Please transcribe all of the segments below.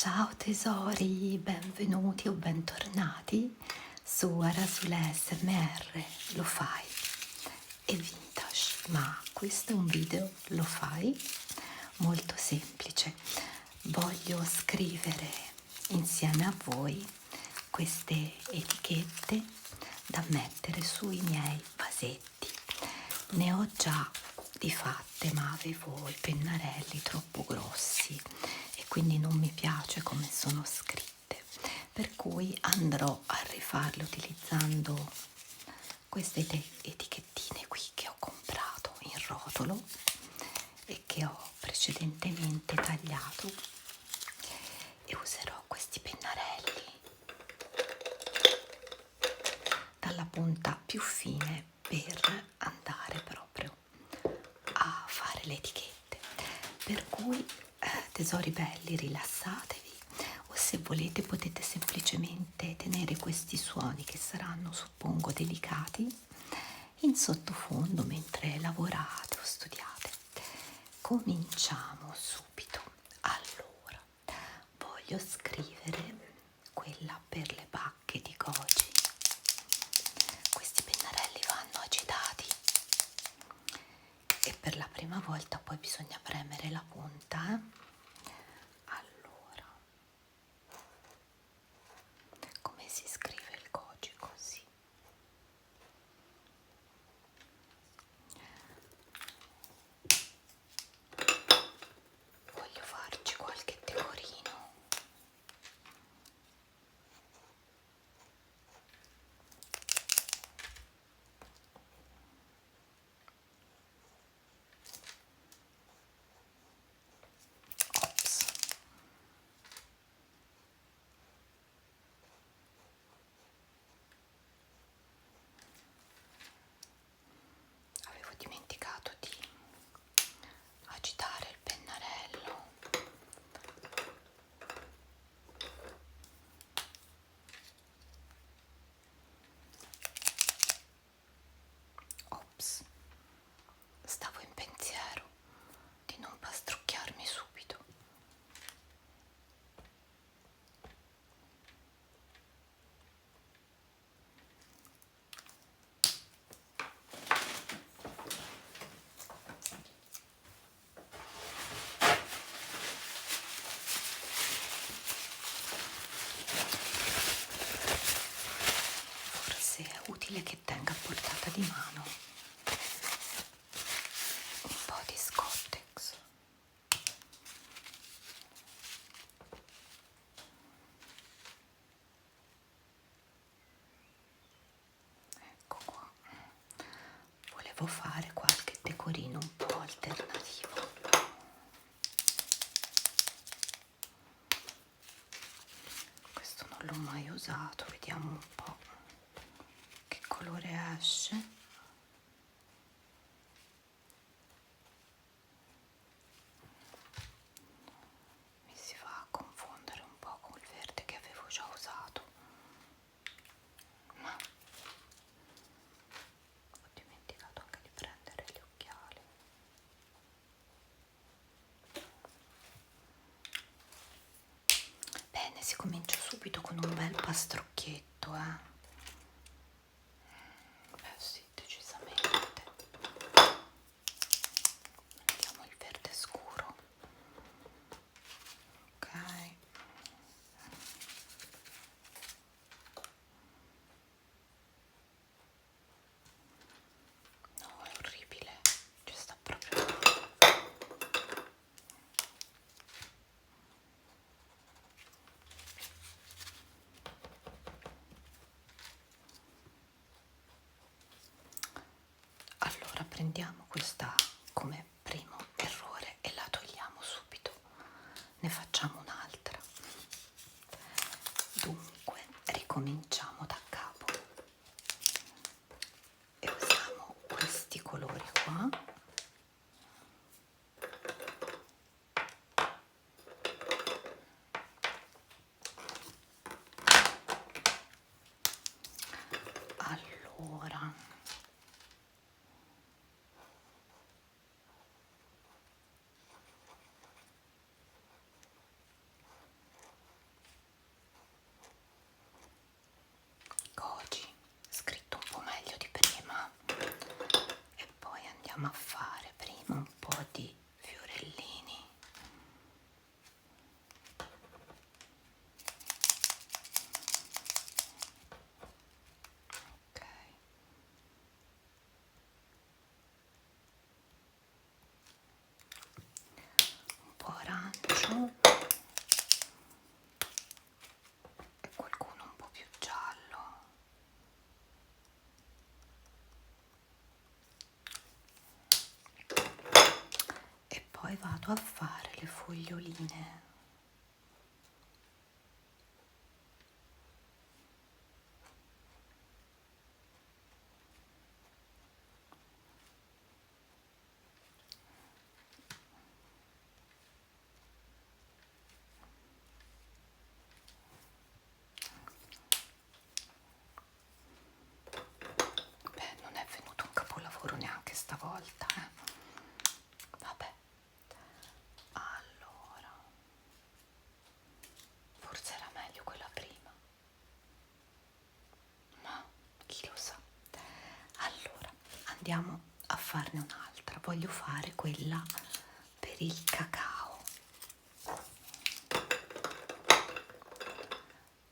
Ciao tesori, benvenuti o bentornati su Arasula SMR Lo-Fi e Vintage, ma questo è un video Lo-Fi molto semplice. Voglio scrivere insieme a voi queste etichette da mettere sui miei vasetti. Ne ho già di fatte, ma avevo i pennarelli troppo grossi e quindi non mi piace come sono scritte, per cui andrò a rifarle utilizzando queste etichettine qui che ho comprato in rotolo e che ho precedentemente tagliato, e userò questi pennarelli dalla punta più fine per andare proprio a fare le etichette. Per cui tesori belli, rilassatevi, o se volete potete semplicemente tenere questi suoni, che saranno suppongo delicati, in sottofondo mentre lavorate o studiate. Cominciamo subito. Allora, voglio scrivere quella per le bacche di Goji. Questi pennarelli vanno agitati e per la prima volta poi bisogna premere la punta. Allora, come si scrive il Goji? Così. Voglio farci qualche decorino. Ops. Avevo dimenticato di agitare il pennarello. Ops, stavo in pensiero di non pastrucchiarmi subito. Forse è utile che tenga a portata di mano un po' di Scottex. Ecco qua. Volevo fare qualche decorino un po' alternativo. Questo non l'ho mai usato, vediamo un po' che colore esce. Mi si va a confondere un po' con il verde che avevo già usato, ma ho dimenticato anche di prendere gli occhiali. Bene, si comincia subito con un bel pastrocchietto, Beh sì, decisamente. Mettiamo il verde scuro. Ok. No, è orribile. Ci sta proprio. Allora prendiamo questa come primo errore e la togliamo subito. Ne facciamo un'altra. Dunque, ricominciamo da capo e usiamo questi colori qua. Allora, pennaline. Beh, non è venuto un capolavoro neanche stavolta, Vabbè, allora, forse era meglio quella prima, ma chi lo sa. Allora, andiamo a farne un'altra. Voglio fare quella per il cacao.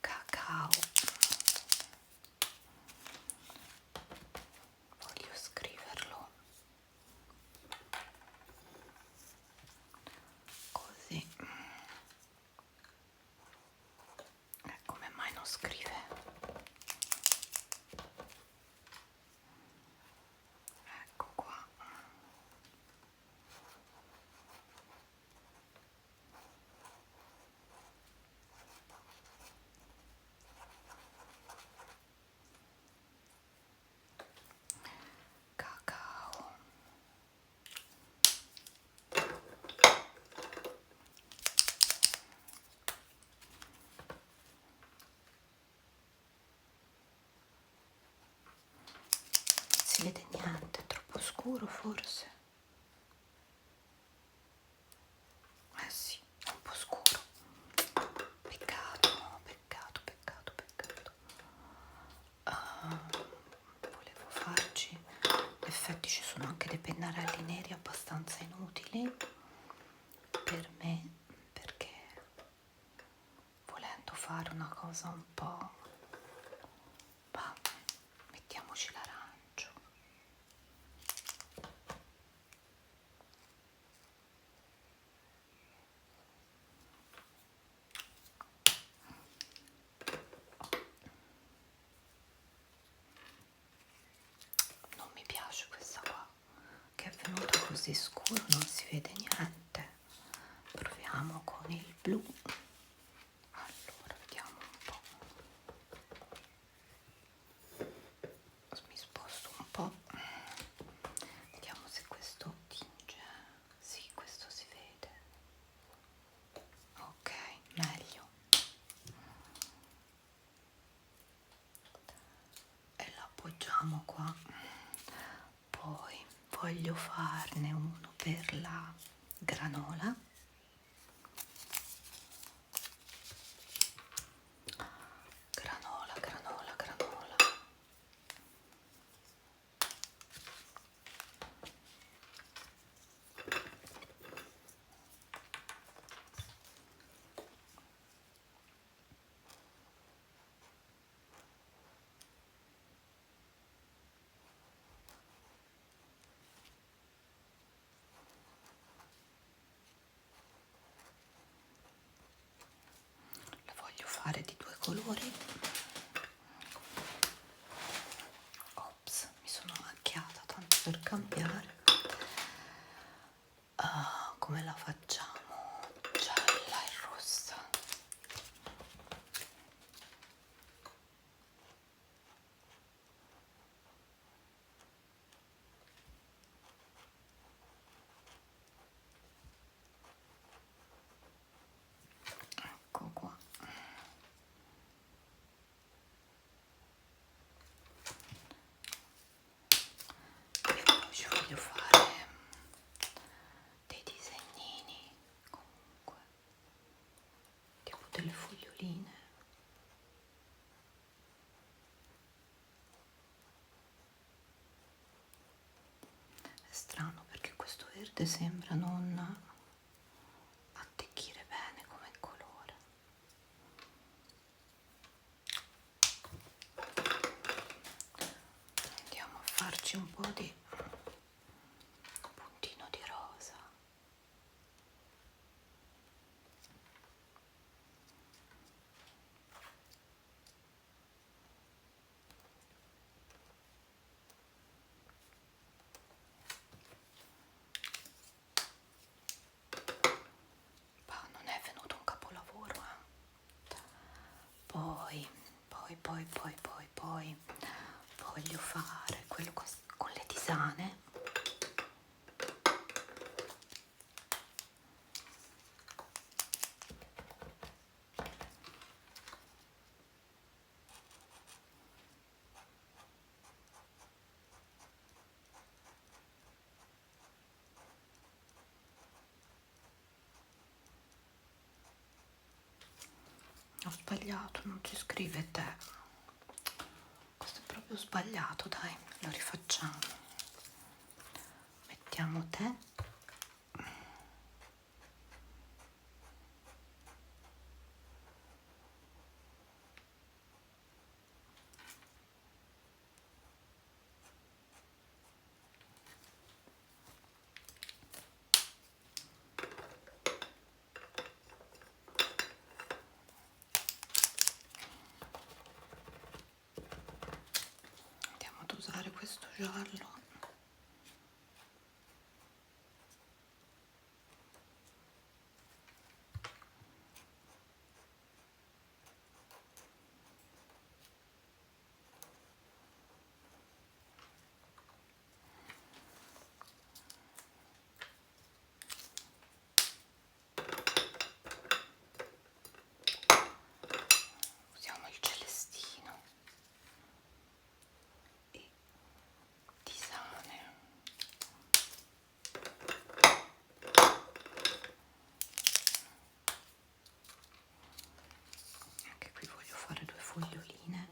Cacao. Voglio scriverlo così. Come mai non scrive? Ecco qua. Cacao. Non si vede niente, è troppo scuro forse. Sì, è un po' scuro. Peccato, peccato, peccato, peccato. Volevo farci, in effetti ci sono anche dei pennarelli neri abbastanza inutili per me, perché volendo fare una cosa un po', bah, mettiamoci l'arancio. Non mi piace questa qua, che è venuta così scuro, non si vede niente. Proviamo con il blu. Allora, vediamo un po'. Mi sposto un po'. Vediamo se questo tinge. Sì, questo si vede. Ok, meglio. E la appoggiamo qua. Poi voglio farne uno per la granola. Granola, granola, granola. La voglio fare di due colori. Ops, mi sono macchiata, tanto per cambiare. Come la facciamo? Gialla e rossa. Ecco qua. E poi ci voglio fare dei disegnini, comunque, tipo delle foglioline. È strano perché questo verde sembra non attecchire bene come colore. Andiamo a farci un po' di puntino di rosa. Non poi voglio fare quello con le tisane. Ho sbagliato, non si scrive te. Questo è proprio sbagliato, dai, lo rifacciamo. Mettiamo te. Andiamo ad usare questo giallo. Usiamo il celestino e tisane. Anche qui voglio fare 2 foglioline.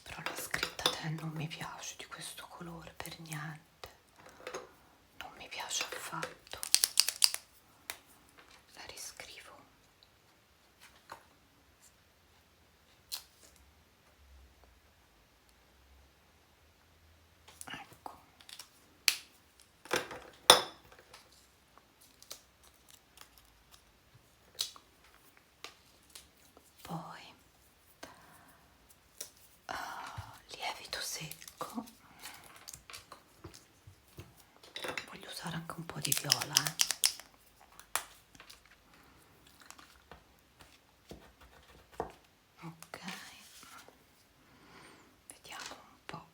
Però la scritta te non mi piace di questo colore per niente. Non mi piace affatto. La riscrivo. Ecco. Poi lievito secco. Voglio usare anche un po' di viola, Ok, vediamo un po'.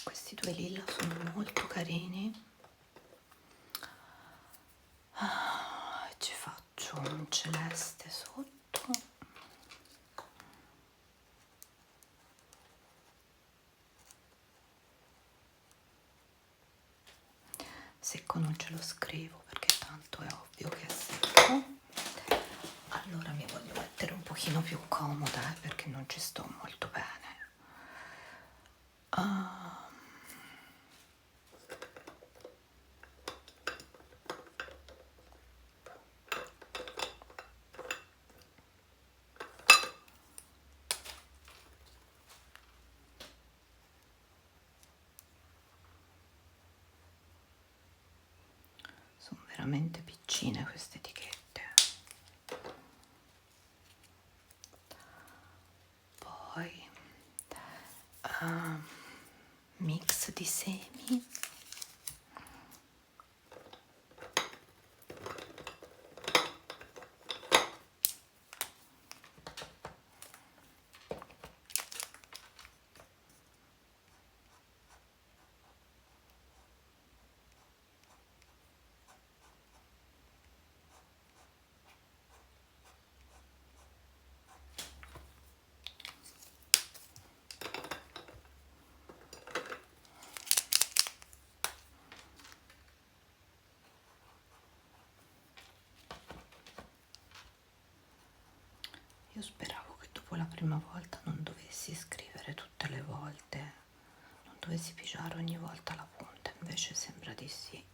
Questi 2 lilla sono molto carini. Ci faccio un celeste sotto. Secco non ce lo scrivo perché tanto è ovvio che è secco. Allora mi voglio mettere un pochino più comoda perché non ci sto molto bene. Sono veramente piccine queste etichette. Poi mix di semi. speravo che dopo la prima volta non dovessi scrivere tutte le volte, non dovessi pigiare ogni volta la punta, invece sembra di sì.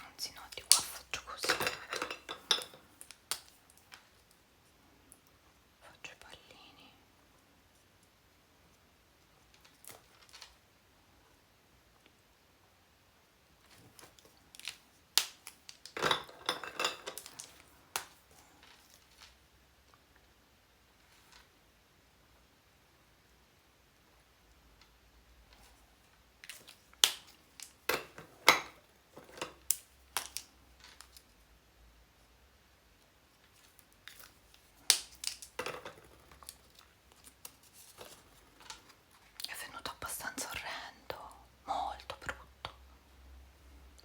Anzi no, di qua faccio così, faccio i pallini. È venuto abbastanza orrendo, molto brutto,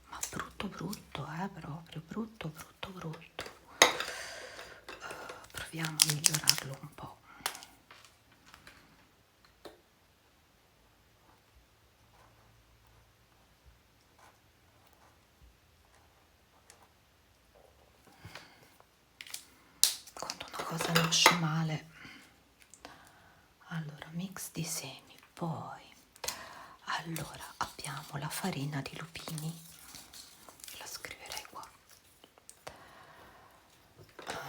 ma brutto brutto, proprio brutto brutto brutto. Proviamo a migliorarlo un po'. Quando una cosa nasce male, allora mix di semi, poi allora abbiamo la farina di lupini, la scriverei qua.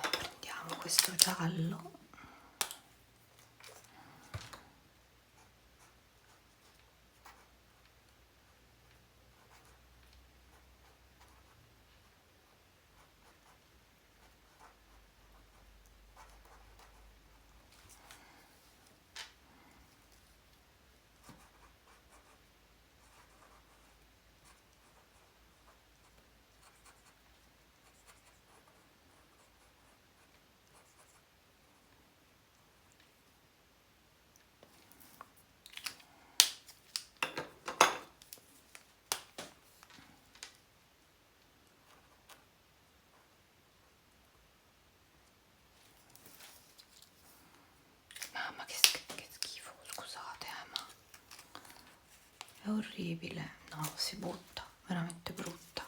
Prendiamo questo giallo, mamma che schifo, scusate, ma è orribile, no, si butta, veramente brutta.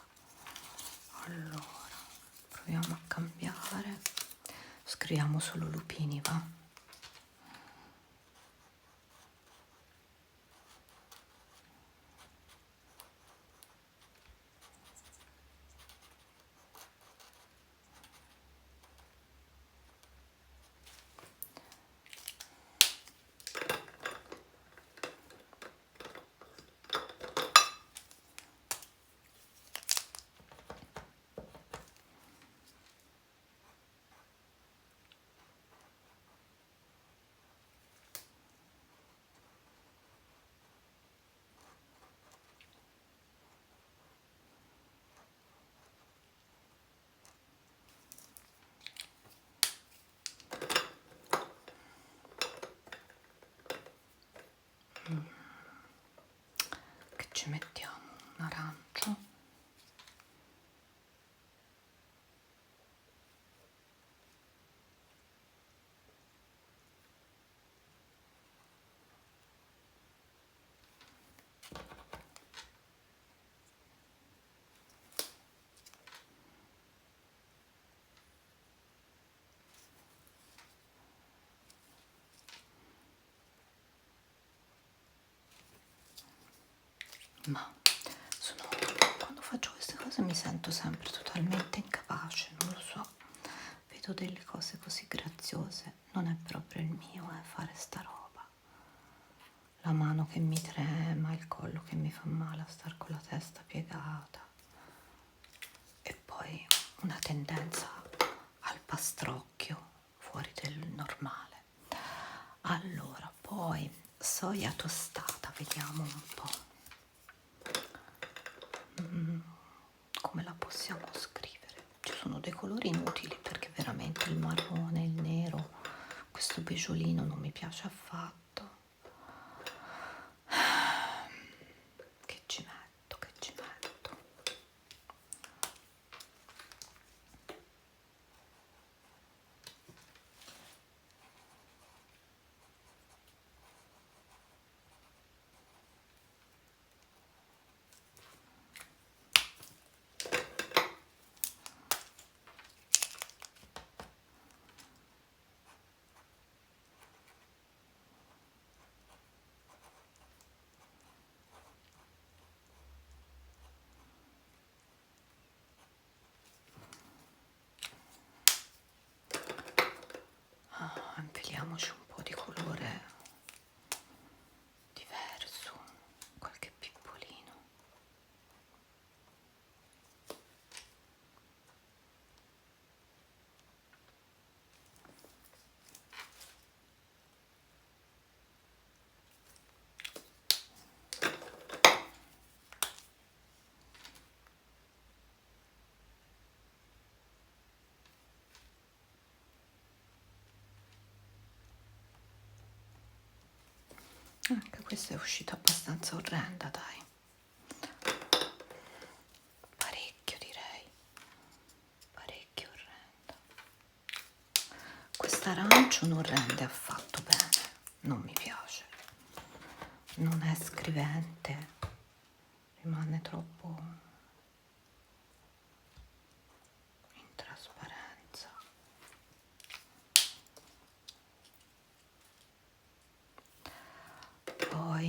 Allora, proviamo a cambiare, scriviamo solo lupini, va? Che ci mettiamo? Un arancio. Ma quando faccio queste cose mi sento sempre totalmente incapace, non lo so, vedo delle cose così graziose, non è proprio il mio, fare sta roba, la mano che mi trema, il collo che mi fa male a star con la testa piegata e poi una tendenza al pastrocchio fuori del normale. Allora, poi soia tostata, vediamo un po'. Come la possiamo scrivere? Ci sono dei colori inutili perché veramente il marrone, il nero, questo beigeolino non mi piace affatto. questa è uscita abbastanza orrenda, dai, parecchio direi, parecchio orrenda. Quest'arancio non rende affatto bene, non mi piace, non è scrivente, rimane troppo in trasparenza. Poi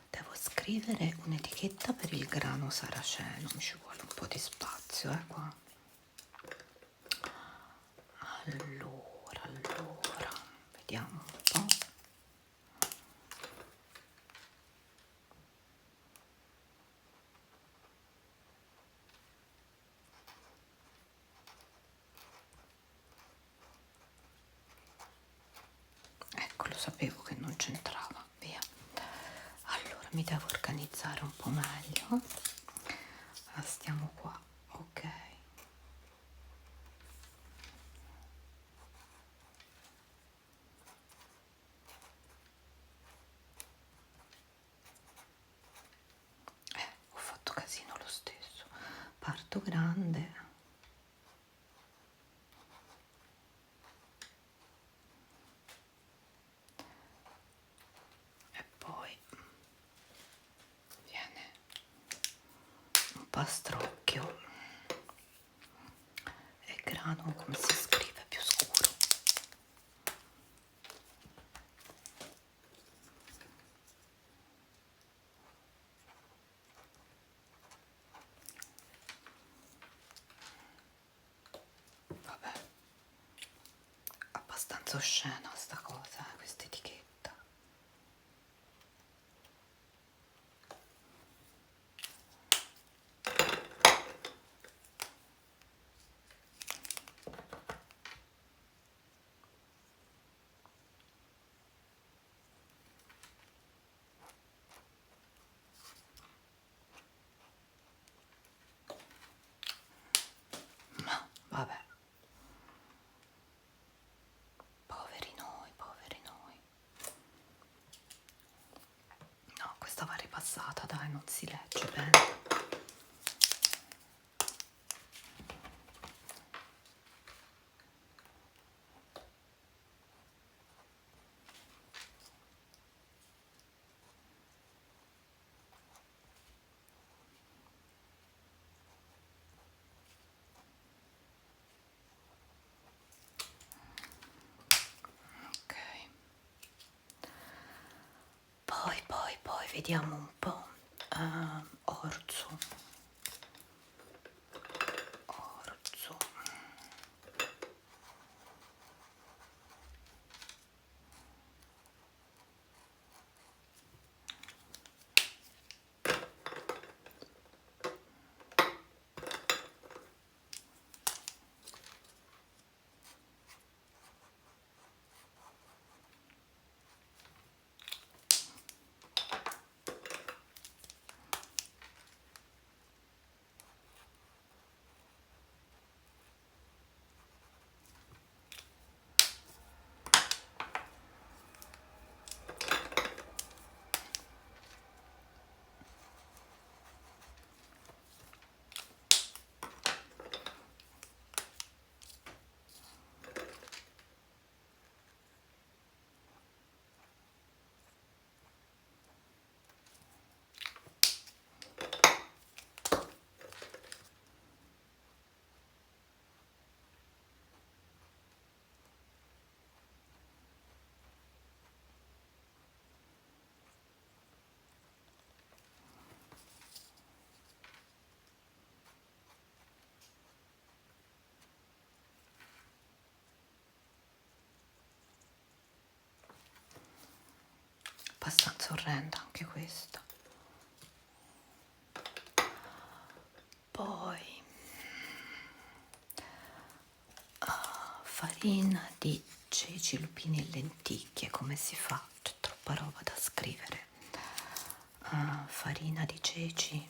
devo scrivere un'etichetta per il grano saraceno, mi ci vuole un po' di spazio, qua. Allora, vediamo un po'. Ecco, lo sapevo che non c'entrava, via. Allora, mi devo organizzare un po' meglio. Stiamo qua, ok. Ho fatto casino lo stesso. Parto grande. E poi viene un pastrocchio e grano, come si scrive, più scuro. Vabbè, abbastanza oscena sta cosa, questa etichetta. Ma vabbè. Poveri noi, poveri noi. No, questa va ripassata, dai, non si legge bene. Poi vediamo un po'. Orzo. Abbastanza orrenda anche questa. Poi farina di ceci, lupini e lenticchie, come si fa? C'è troppa roba da scrivere. Farina di ceci,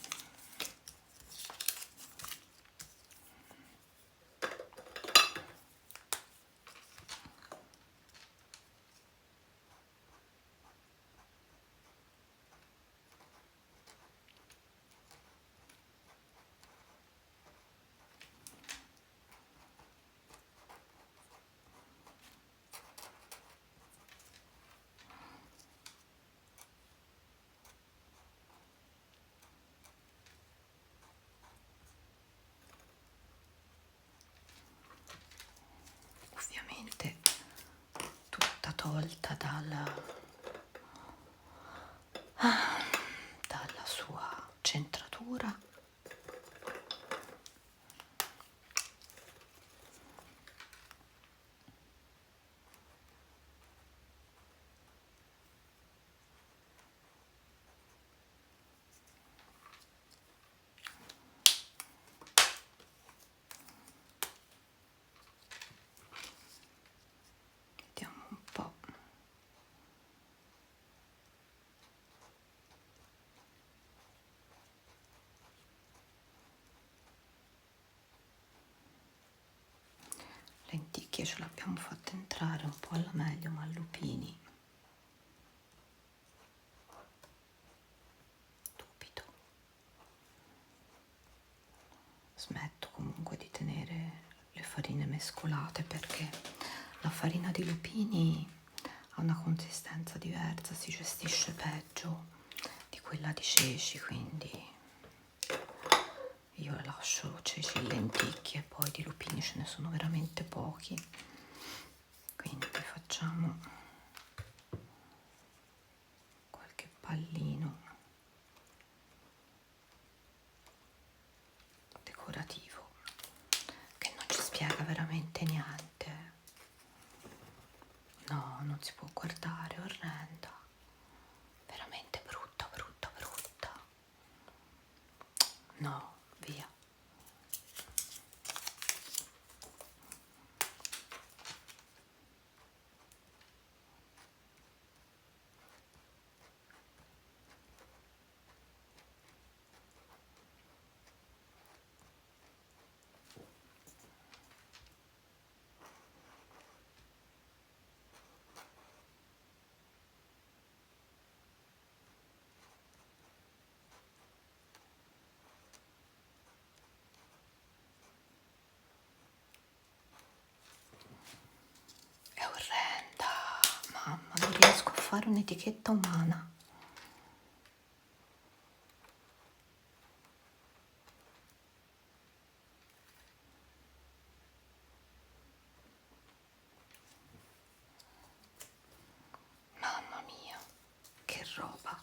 tolta dalla sua centratura. Vediamo un po'. Lenticchie ce l'abbiamo fatta entrare un po' alla meglio, ma lupini dubito. Smetto comunque di tenere le farine mescolate perché la farina di lupini ha una consistenza diversa, si gestisce peggio di quella di ceci, quindi io lascio ceci e lenticchie, poi di lupini ce ne sono veramente pochi, quindi facciamo qualche pallino decorativo che non ci spiega veramente niente. No, non si può guardare, è orrenda, veramente brutta, brutta, brutta. No, via. È orrenda, mamma, non riesco a fare un'etichetta umana. Mamma mia, che roba.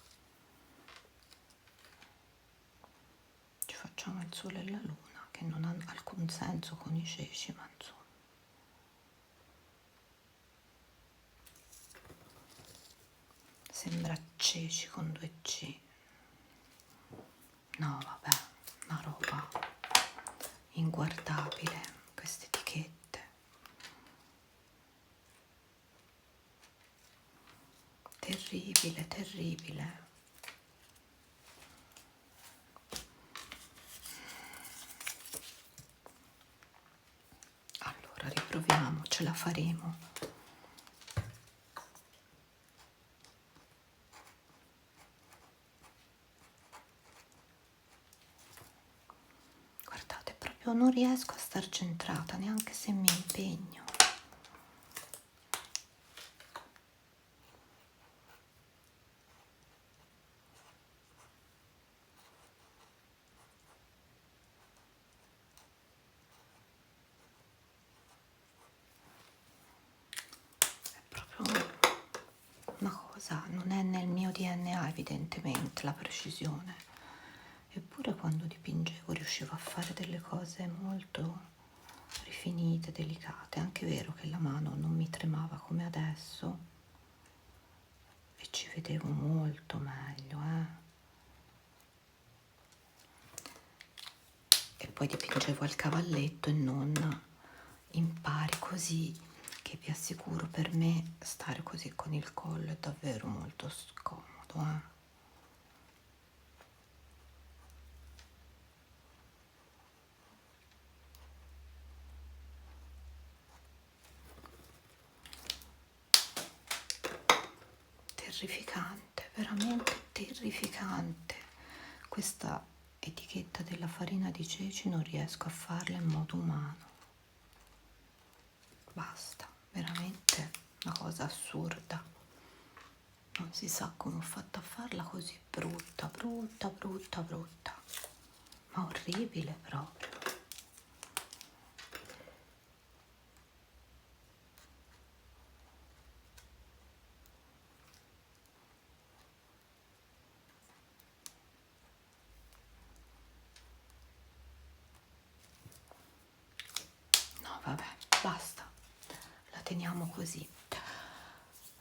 Ci facciamo il sole e la luna, che non hanno alcun senso con i ceci, ma insomma. Sembra ceci con 2C. No, vabbè, una roba inguardabile, queste etichette. Terribile, terribile. Allora, riproviamo, ce la faremo. Guardate, proprio non riesco a star centrata, neanche se mi impegno. Una cosa, non è nel mio DNA evidentemente la precisione, eppure quando dipingevo riuscivo a fare delle cose molto rifinite, delicate. È anche vero che la mano non mi tremava come adesso e ci vedevo molto meglio, E poi dipingevo al cavalletto e non in pari, così che vi assicuro per me stare così con il collo è davvero molto scomodo, Terrificante, veramente terrificante. Questa etichetta della farina di ceci non riesco a farla in modo umano. Basta, veramente una cosa assurda. Non si sa come ho fatto a farla così brutta, brutta, brutta, brutta. Ma orribile proprio. vabbè, basta, la teniamo così.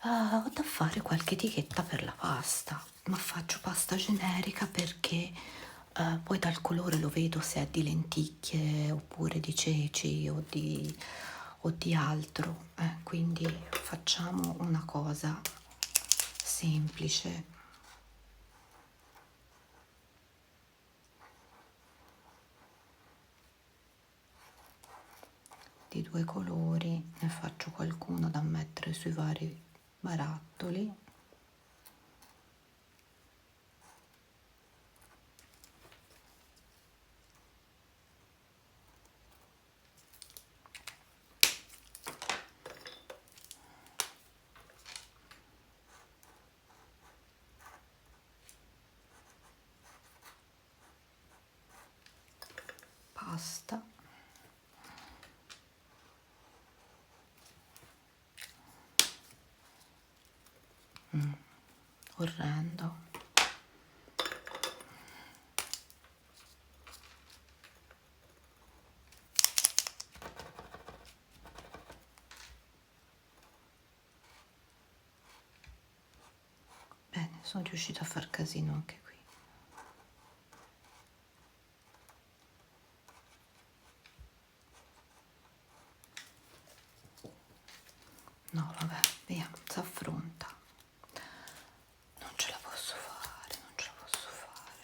Ho da fare qualche etichetta per la pasta, ma faccio pasta generica perché poi dal colore lo vedo se è di lenticchie oppure di ceci o di altro, quindi facciamo una cosa semplice. Di 2 colori, ne faccio qualcuno da mettere sui vari barattoli. Pasta. Orrendo. Bene, sono riuscita a far casino anche qui. No, vabbè, via, si affronta. Non ce la posso fare, non ce la posso fare.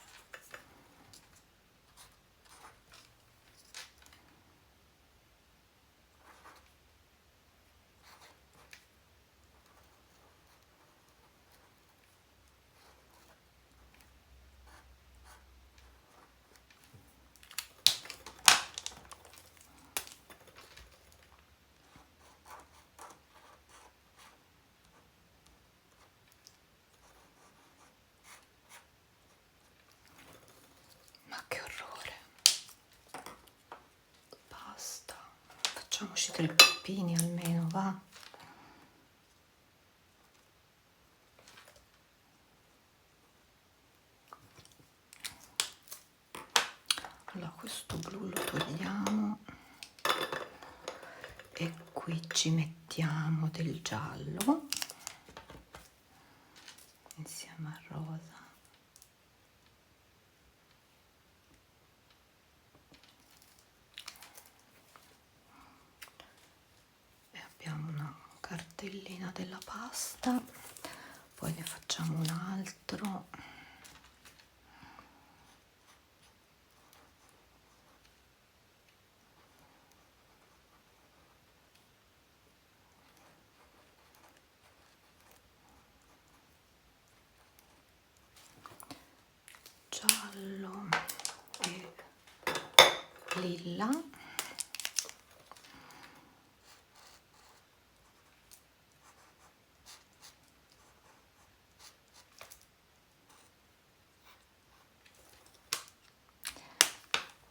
Ma che orrore. Basta. Facciamoci 3 peppini almeno, va? Allora, questo blu lo togliamo e qui ci mettiamo del giallo insieme al rosa. E abbiamo una cartellina della pasta, poi ne facciamo un altro. Giallo e lilla.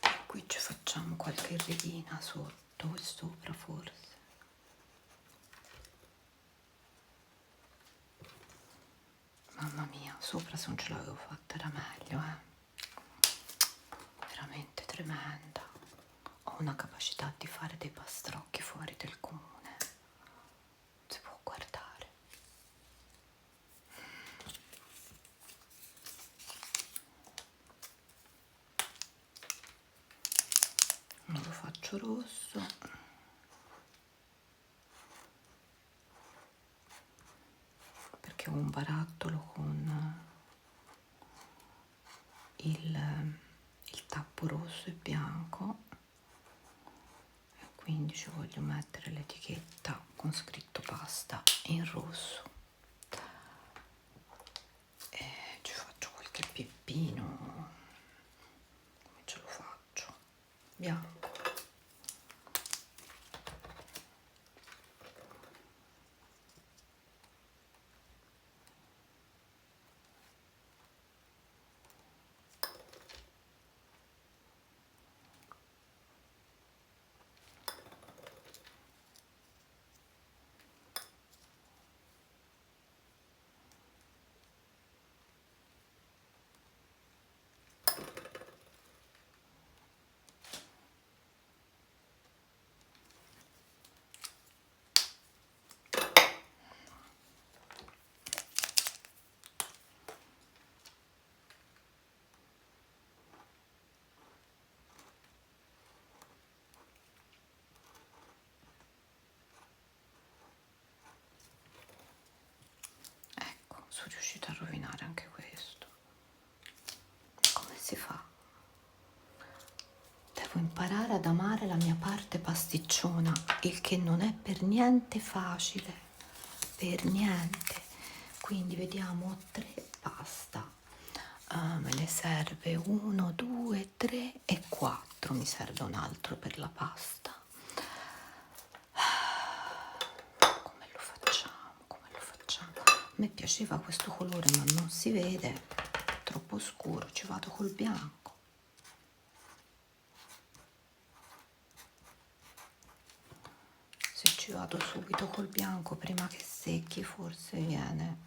E qui ci facciamo qualche righina sotto e sopra forse. Mamma mia, sopra se non ce l'avevo fatta era meglio, veramente tremenda. Ho una capacità di fare dei pastrocchi fuori del comune, si può guardare. Non lo faccio rosso. Perché ho un barattolo con il tappo rosso e bianco e quindi ci voglio mettere l'etichetta con scritto pasta in rosso e ci faccio qualche peppino. Come ce lo faccio? Bianco. imparare ad amare la mia parte pasticciona, il che non è per niente facile, per niente. Quindi vediamo 3 pasta. Me ne serve 1, 2, 3 e 4. Mi serve un altro per la pasta. Come lo facciamo? Come lo facciamo? A me piaceva questo colore, ma non si vede, è troppo scuro. Ci vado col bianco. Se ci vado subito col bianco prima che secchi, forse viene.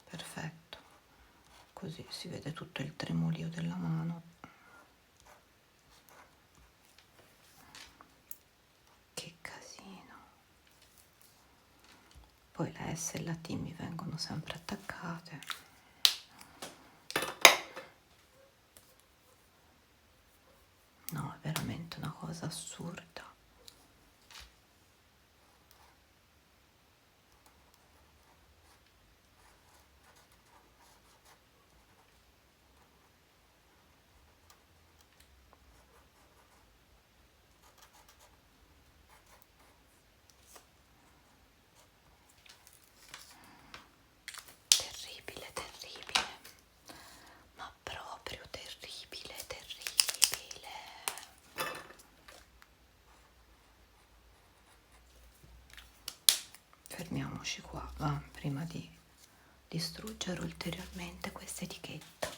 Perfetto, così si vede tutto il tremolio della mano. Che casino. Poi la S e la T mi vengono sempre attaccate. No, è veramente una cosa assurda. Terribile, terribile. Ma proprio terribile, terribile. Fermiamoci qua, va, prima di distruggere ulteriormente questa etichetta.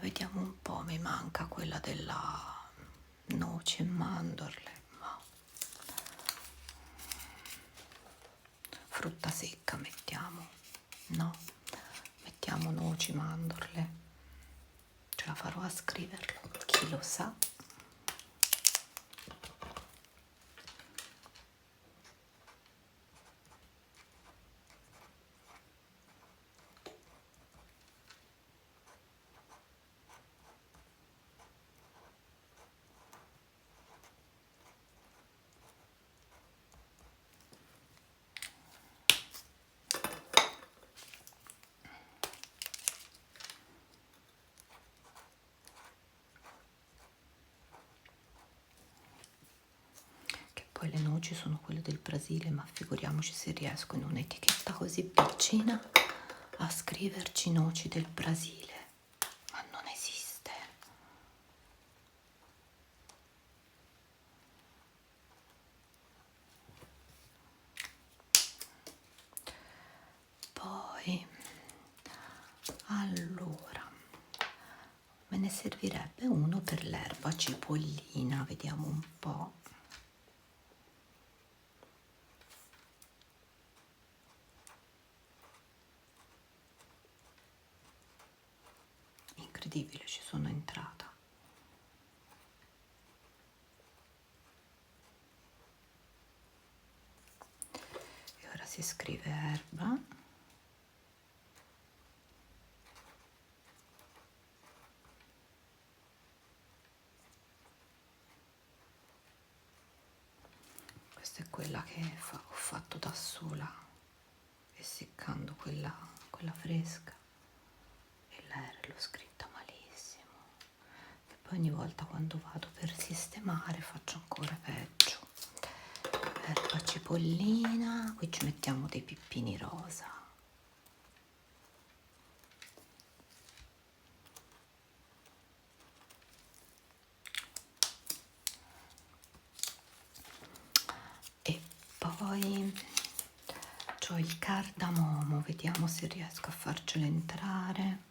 Vediamo un po', mi manca quella della noci e mandorle, ma frutta secca mettiamo, no? Mettiamo noci, mandorle. Ce la farò a scriverlo, chi lo sa. Poi le noci sono quelle del Brasile, ma figuriamoci se riesco in un'etichetta così piccina a scriverci noci del Brasile. Ma non esiste. Poi, allora, me ne servirebbe uno per l'erba cipollina, vediamo un po'. Incredibile, ci sono entrata. E ora si scrive erba. Questa è quella che ho fatto da sola, essiccando quella fresca. E la R l'ho scritta malissimo. E poi ogni volta quando vado per sistemare faccio ancora peggio. Erba cipollina, qui ci mettiamo dei pippini rosa. E poi c'ho il cardamomo, vediamo se riesco a farcelo entrare.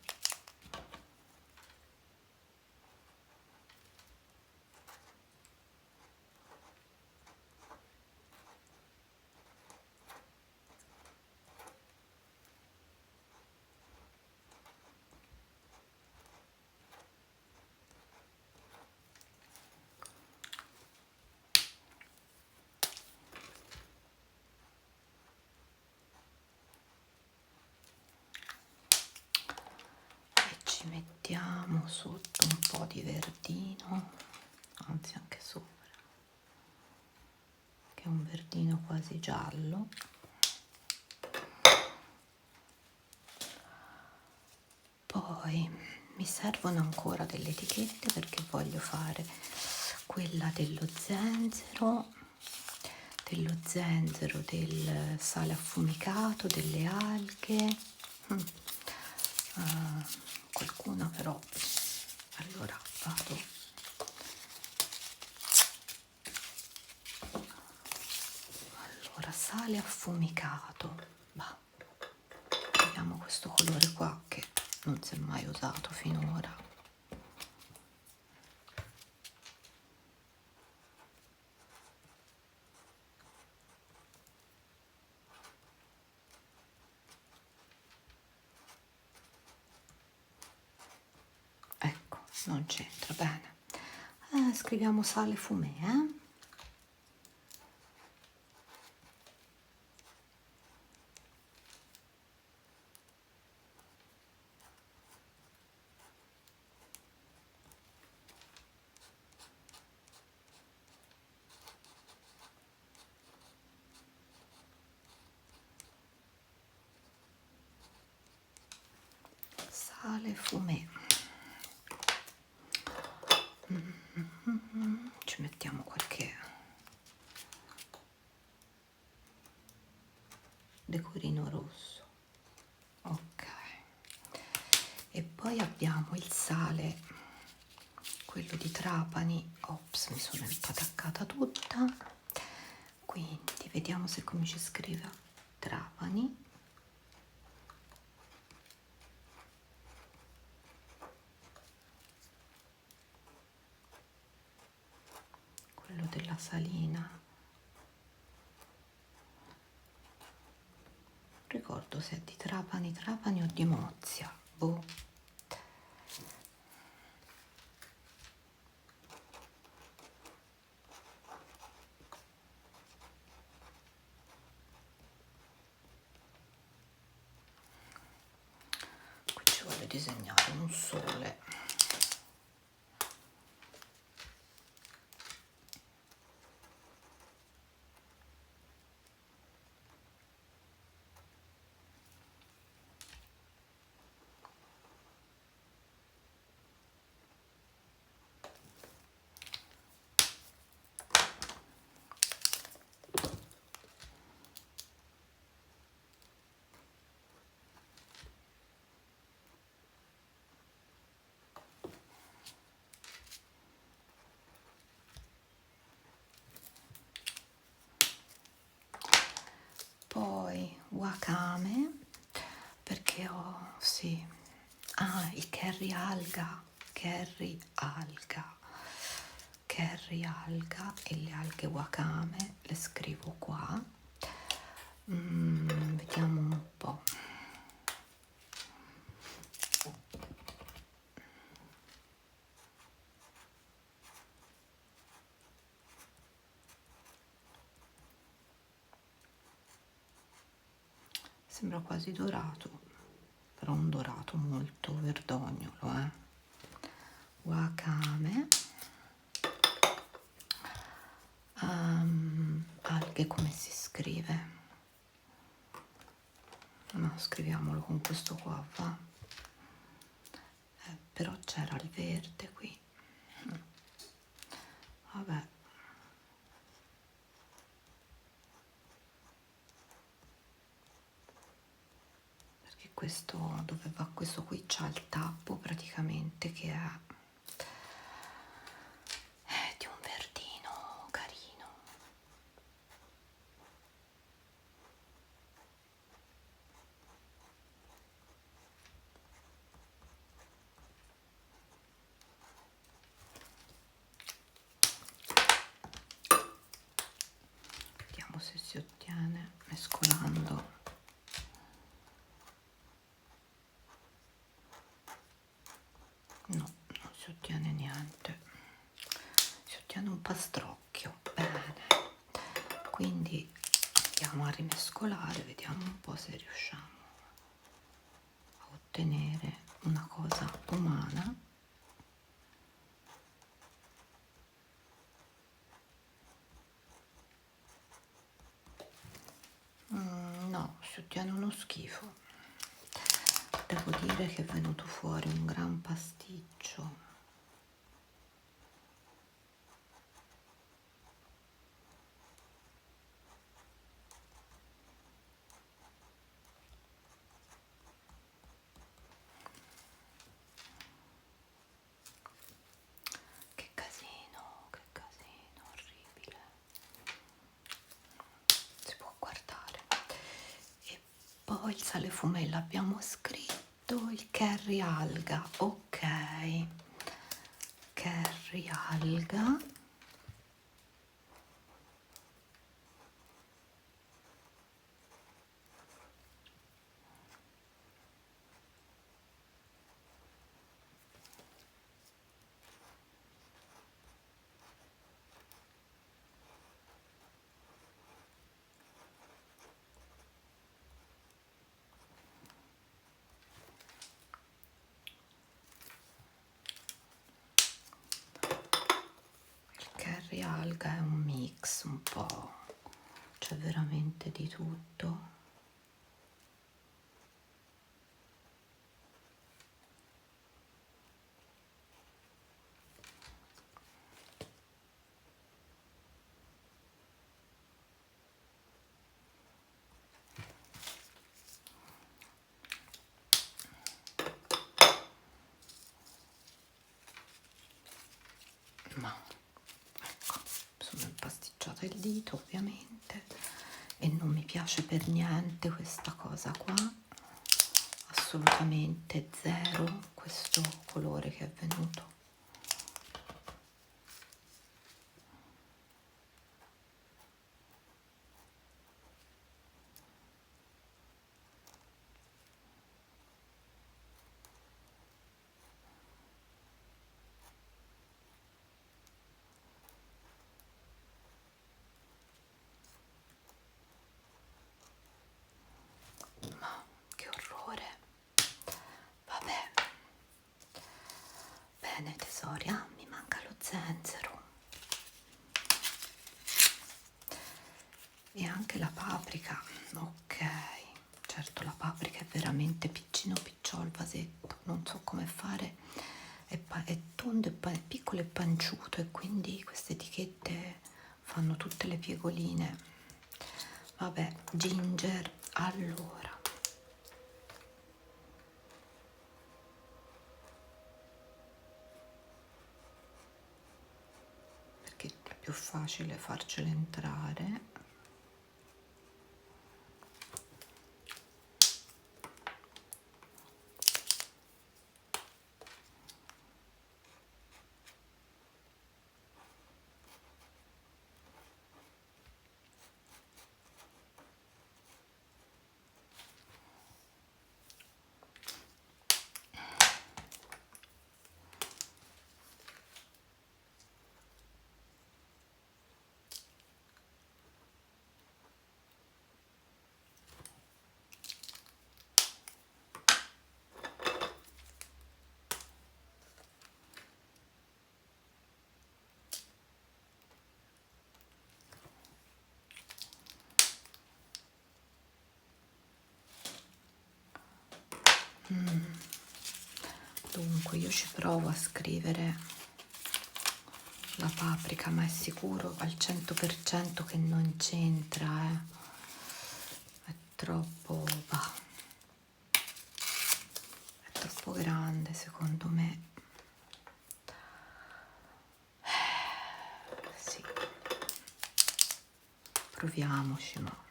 Mettiamo sotto un po' di verdino, anzi anche sopra, che è un verdino quasi giallo. Poi Poi mi servono ancora delle etichette perché voglio fare quella dello zenzero, del sale affumicato, delle alghe, qualcuna però. Allora vado, allora sale affumicato, bah, vediamo questo colore qua che non si è mai usato finora. Ecco, non c'entra bene. Scriviamo sale fumé, sale fumé. Ci mettiamo qualche decorino rosso, ok. E poi abbiamo il sale, quello di Trapani. Ops, mi sono impataccata tutta. Quindi vediamo se come ci scrive Trapani. Quello della salina. Ricordo se è di Trapani o di Mozia. Boh. Qui ci voglio disegnare un sole. Poi Wakame, perché ho, sì, il curry alga e le alghe Wakame, le scrivo qua. Vediamo un po'. Sembra quasi dorato, però un dorato molto verdognolo, Wakame. Alghe come si scrive? No, scriviamolo con questo qua, va. Però c'era il verde qui. Vabbè. Perché questo, dove va questo qui, c'ha il tappo praticamente che è di un verdino carino. Vediamo se si ottiene mescolando. No, non si ottiene niente, si ottiene un pastrocchio. Bene, quindi andiamo a rimescolare, vediamo un po' se riusciamo a ottenere una cosa umana. No, si ottiene uno schifo. devo dire che è venuto fuori un gran pasticcio. Che casino orribile. Si può guardare. E poi il sale fumé l'abbiamo scritto, il curry alga, ok, curry alga. Il curry alga è un mix un po', c'è veramente di tutto. Ma ecco, sono impasticciata il dito ovviamente e non mi piace per niente questa cosa qua, assolutamente zero questo colore che è venuto. Ma che orrore. Vabbè, bene tesori, ah, mi manca lo zenzero e anche la paprika. Ok, certo la paprika è veramente piccino picciò il vasetto, non so come fare, è tondo è piccolo e panciuto e quindi queste etichette fanno tutte le piegoline. Vabbè, ginger, allora perché è più facile farcele entrare. Dunque io ci provo a scrivere la paprika, ma è sicuro al 100% che non c'entra, è troppo, bah, è troppo grande secondo me. Sì, proviamoci, ma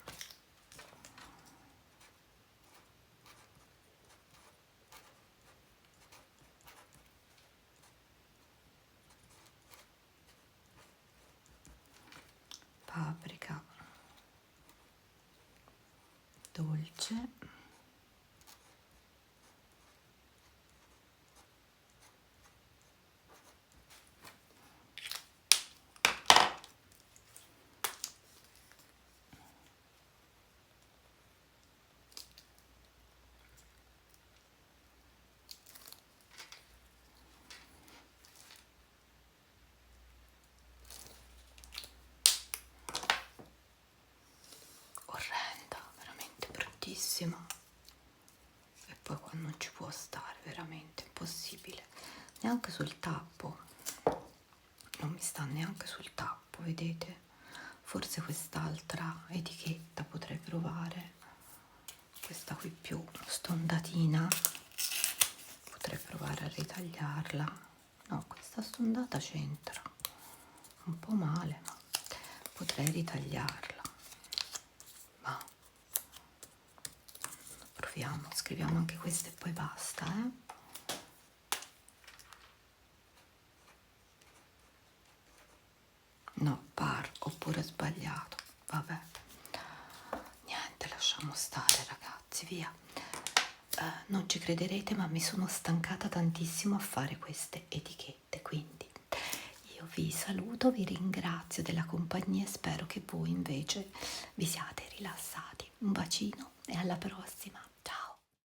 paprika dolce, orrenda, veramente bruttissima. E poi qua non ci può stare, veramente impossibile, neanche sul tappo, non mi sta neanche sul tappo, vedete? Forse quest'altra etichetta potrei provare, questa qui più stondatina, potrei provare a ritagliarla. No, questa stondata c'entra un po' male, ma potrei ritagliarla. Ma proviamo, scriviamo anche questa e poi basta, No, par, oppure sbagliato, vabbè, niente, lasciamo stare ragazzi, via. Non ci crederete, ma mi sono stancata tantissimo a fare queste etichette, quindi io vi saluto, vi ringrazio della compagnia e spero che voi invece vi siate rilassati. Un bacino e alla prossima.